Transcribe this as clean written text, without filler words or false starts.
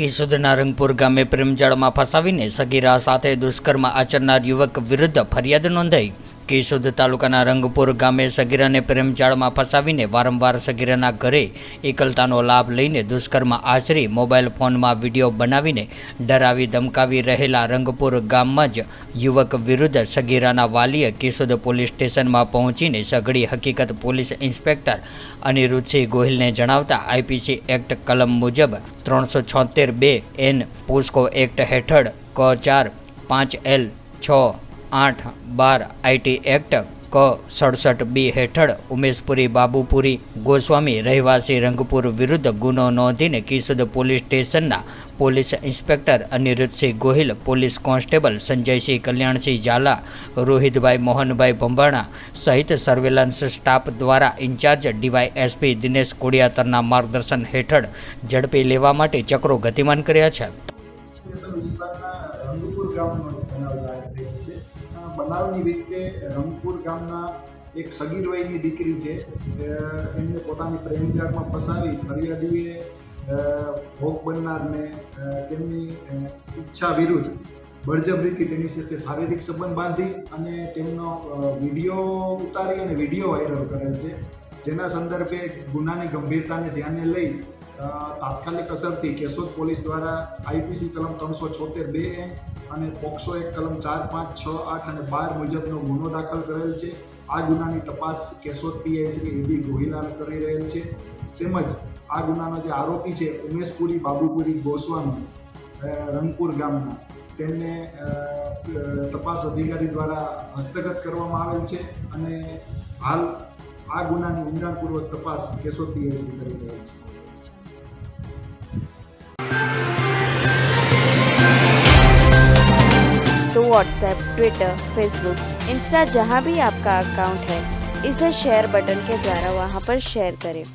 કેશોદના રંગપુર ગામે પ્રેમજાળમાં ફસાવીને સગીરા સાથે દુષ્કર્મ આચરનાર યુવક વિરુદ્ધ ફરિયાદ નોંધાઈ। કેશોદ તાલુકાના રંગપુર ગામે સગીરાને પ્રેમજાળમાં ફસાવીને વારંવાર સગીરાના ઘરે એકલતાનો લાભ લઈને દુષ્કર્મ આચરી મોબાઈલ ફોનમાં વિડીયો બનાવીને ડરાવી ધમકાવી રહેલા રંગપુર ગામમાં જ યુવક વિરુદ્ધ સગીરાના વાલીએ કેશોદ પોલીસ સ્ટેશનમાં પહોંચીને સઘળી હકીકત પોલીસ ઇન્સ્પેક્ટર અનિરુદ્ધસિંહ ગોહિલને જણાવતા આઈપીસી એક્ટ કલમ મુજબ 376(2) પોસ્કો એક્ટ હેઠળ ક 4 5L 6 8 12 આઈટી એક્ટ ક 67(B) હેઠળ ઉમેશપુરી બાબુપુરી ગોસ્વામી રહેવાસી રંગપુર વિરુદ્ધ ગુનો નોંધીને કેશોદ પોલીસ સ્ટેશનના police inspector Anirudhsinh Gohil, police constable Sanjaysinh Kalyansinh Zala, Rohitbhai Mohanbhai Bhambhana સહિત સર્વેલન્સ સ્ટાફ દ્વારા ઇન્ચાર્જ ડીવાયએસપી દિનેશ કોડિયાતરના માર્ગદર્શન હેઠળ ઝડપી લેવા માટે ચક્રો ગતિમાન કર્યા છે। બનાવની વિગતે રંગપુર ગામના એક સગીર વયની દીકરી છે, એમને પોતાની પ્રેમજાળમાં ફસાવી ફરિયાદીએ ભોગ બનનારને તેમની ઈચ્છા વિરુદ્ધ બળજબરીથી તેની સાથે શારીરિક સંબંધ બાંધી અને તેમનો વિડીયો ઉતારી અને વિડીયો વાયરલ કરેલ છે, જેના સંદર્ભે ગુનાની ગંભીરતાને ધ્યાને લઈ તાત્કાલિક અસરથી કેશોદ પોલીસ દ્વારા આઈપીસી કલમ 376(2) અને પોક્સો એક કલમ 4 5 6 8 અને 12 મુજબનો ગુનો દાખલ કરેલ છે। આ ગુનાની તપાસ કેશોદ પીઆઈ શ્રી એબી ગોહિલ કરી રહેલ છે। તેમજ આ ગુનાનો જે આરોપી છે ઉમેશપુરી બાબુપુરી ગોસ્વામી રંગપુર ગામના, તેમને તપાસ અધિકારી દ્વારા હસ્તગત કરવામાં આવેલ છે અને હાલ આ ગુનાની ઊંડાણપૂર્વક તપાસ કેશોદ પીઆઈ શ્રી કરી રહેલ છે। तो व्हाट्सएप, ट्विटर, फेसबुक, इंस्टा जहाँ भी आपका अकाउंट है, इसे शेयर बटन के द्वारा वहाँ पर शेयर करें।